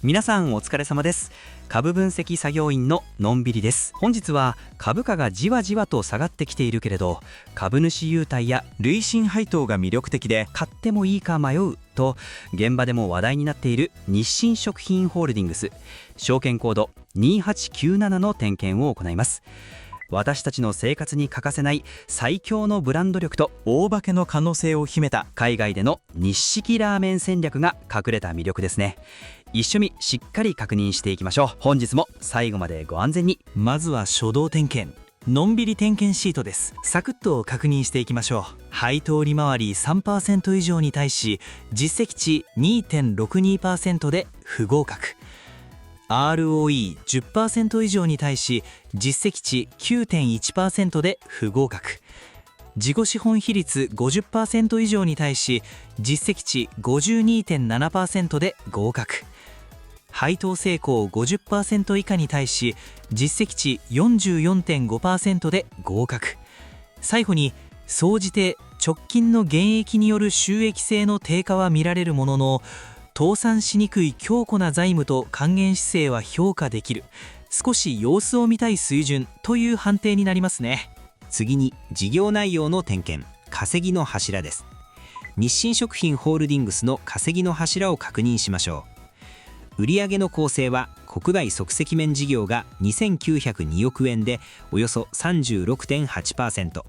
皆さんお疲れ様です。株分析作業員ののんびりです。本日は株価がじわじわと下がってきているけれど、株主優待や累進配当が魅力的で買ってもいいか迷うと現場でも話題になっている日清食品ホールディングス証券コード2897の点検を行います。私たちの生活に欠かせない最強のブランド力と大化けの可能性を秘めた海外での日式ラーメン戦略が隠れた魅力ですね。一緒にしっかり確認していきましょう。本日も最後までご安全に。まずは初動点検、のんびり点検シートです。サクッと確認していきましょう。配当利回り 3% 以上に対し実績値 2.62% で不合格、 ROE10% 以上に対し実績値 9.1% で不合格、自己資本比率 50% 以上に対し実績値 52.7% で合格、配当成功 50% 以下に対し実績値 44.5% で合格。最後に総じて直近の減益による収益性の低下は見られるものの、倒産しにくい強固な財務と還元姿勢は評価できる、少し様子を見たい水準という判定になりますね。次に事業内容の点検、稼ぎの柱です。日清食品ホールディングスの稼ぎの柱を確認しましょう。売上の構成は国内即席麺事業が2902億円でおよそ 36.8%、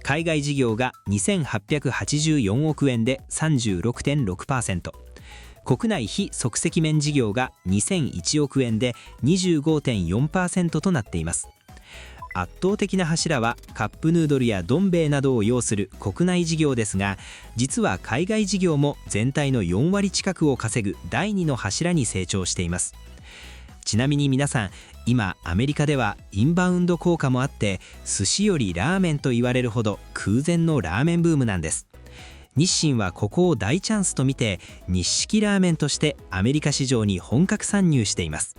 海外事業が2884億円で 36.6%、国内非即席麺事業が2001億円で 25.4% となっています。圧倒的な柱はカップヌードルやどん兵衛などを要する国内事業ですが、実は海外事業も全体の4割近くを稼ぐ第2の柱に成長しています。ちなみに皆さん、今アメリカではインバウンド効果もあって寿司よりラーメンと言われるほど空前のラーメンブームなんです。日清はここを大チャンスと見て日式ラーメンとしてアメリカ市場に本格参入しています。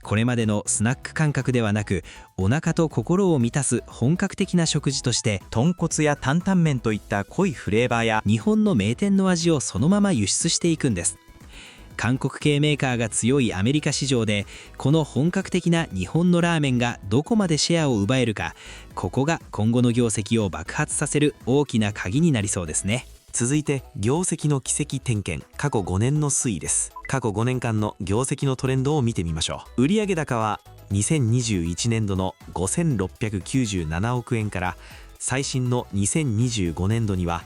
これまでのスナック感覚ではなく、お腹と心を満たす本格的な食事として豚骨や担々麺といった濃いフレーバーや日本の名店の味をそのまま輸出していくんです。韓国系メーカーが強いアメリカ市場でこの本格的な日本のラーメンがどこまでシェアを奪えるか、ここが今後の業績を爆発させる大きな鍵になりそうですね。続いて業績の軌跡点検、過去5年の推移です。過去5年間の業績のトレンドを見てみましょう。売上高は2021年度の5697億円から最新の2025年度には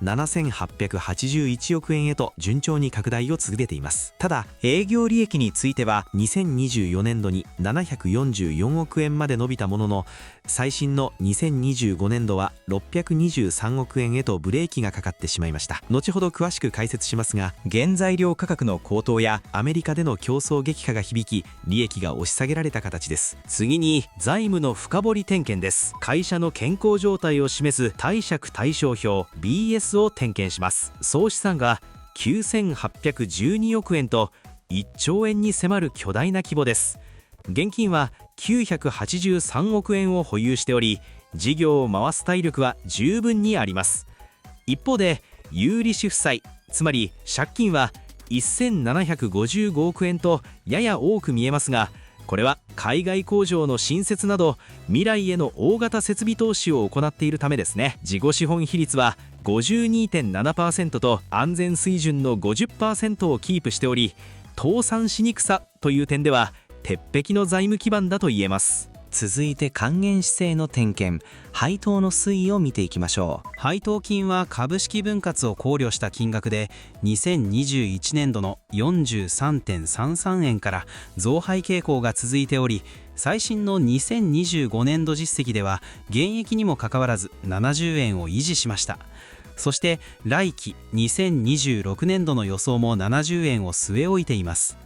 7881億円へと順調に拡大を続けています。ただ営業利益については2024年度に744億円まで伸びたものの、最新の2025年度は623億円へとブレーキがかかってしまいました。後ほど詳しく解説しますが、原材料価格の高騰やアメリカでの競争激化が響き利益が押し下げられた形です。次に財務の深掘り点検です。会社の健康状態を示す貸借対照表 BS を点検します。総資産が9812億円と1兆円に迫る巨大な規模です。現金は983億円を保有しており、事業を回す体力は十分にあります。一方で有利子負債、つまり借金は1755億円とやや多く見えますが、これは海外工場の新設など未来への大型設備投資を行っているためですね。自己資本比率は 52.7% と安全水準の 50% をキープしており、倒産しにくさという点では鉄壁の財務基盤だと言えます。続いて還元姿勢の点検、配当の推移を見ていきましょう。配当金は株式分割を考慮した金額で2021年度の 43.33 円から増配傾向が続いており、最新の2025年度実績では減益にもかかわらず70円を維持しました。そして来期2026年度の予想も70円を据え置いています。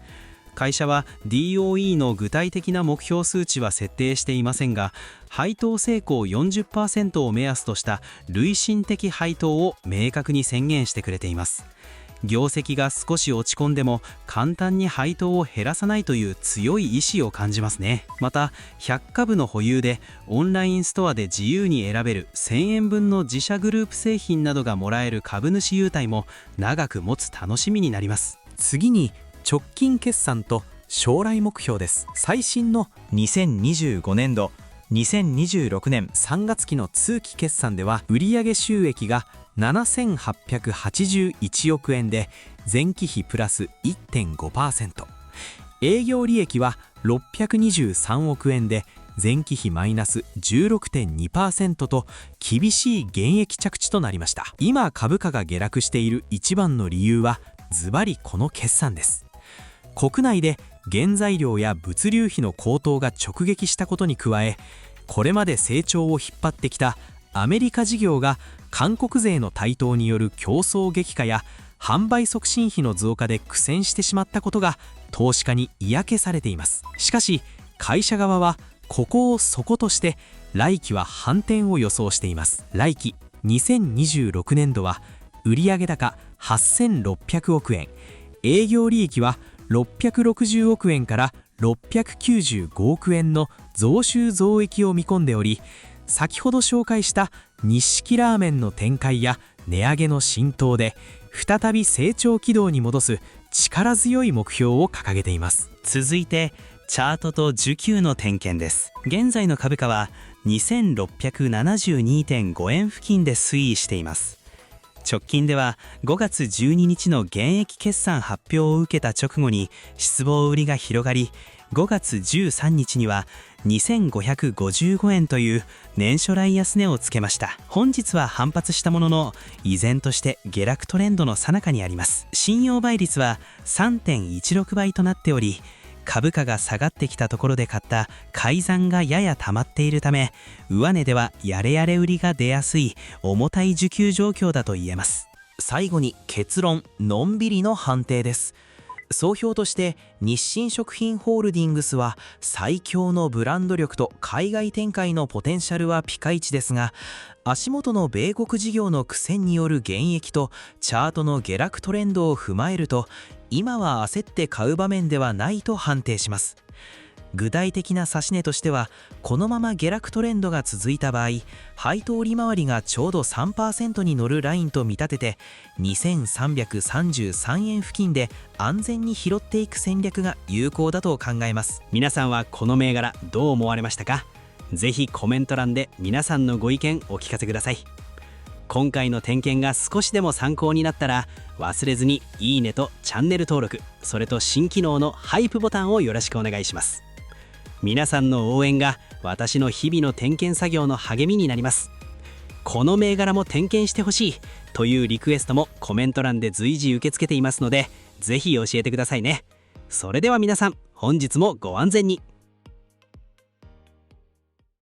会社は DOE の具体的な目標数値は設定していませんが、配当成功 40% を目安とした累進的配当を明確に宣言してくれています。業績が少し落ち込んでも簡単に配当を減らさないという強い意志を感じますね。また100株の保有でオンラインストアで自由に選べる1000円分の自社グループ製品などがもらえる株主優待も長く持つ楽しみになります。次に直近決算と将来目標です。最新の2025年度2026年3月期の通期決算では、売上収益が7881億円で前期比プラス 1.5%、 営業利益は623億円で前期比マイナス 16.2% と厳しい減益着地となりました。今株価が下落している一番の理由はズバリこの決算です。国内で原材料や物流費の高騰が直撃したことに加え、これまで成長を引っ張ってきたアメリカ事業が韓国勢の台頭による競争激化や販売促進費の増加で苦戦してしまったことが投資家に嫌気されています。しかし会社側はここを底として来期は反転を予想しています。来期2026年度は売上高8600億円、営業利益は660億円から695億円の増収増益を見込んでおり、先ほど紹介した錦ラーメンの展開や値上げの浸透で再び成長軌道に戻す力強い目標を掲げています。続いてチャートと需給の点検です。現在の株価は 2672.5 円付近で推移しています。直近では5月12日の減益決算発表を受けた直後に失望売りが広がり、5月13日には2555円という年初来安値をつけました。本日は反発したものの依然として下落トレンドの最中にあります。信用倍率は 3.16 倍となっており、株価が下がってきたところで買った買い残がやや溜まっているため、上値ではやれやれ売りが出やすい重たい需給状況だと言えます。最後に結論、のんびりの判定です。総評として日清食品ホールディングスは最強のブランド力と海外展開のポテンシャルはピカイチですが、足元の米国事業の苦戦による減益とチャートの下落トレンドを踏まえると、今は焦って買う場面ではないと判定します。具体的な指値としては、このまま下落トレンドが続いた場合、配当利回りがちょうど 3% に乗るラインと見立てて、2333円付近で安全に拾っていく戦略が有効だと考えます。皆さんはこの銘柄どう思われましたか？ぜひコメント欄で皆さんのご意見お聞かせください。今回の点検が少しでも参考になったら、忘れずにいいねとチャンネル登録、それと新機能のハイプボタンをよろしくお願いします。皆さんの応援が私の日々の点検作業の励みになります。この銘柄も点検してほしいというリクエストもコメント欄で随時受け付けていますので、ぜひ教えてくださいね。それでは皆さん、本日もご安全に。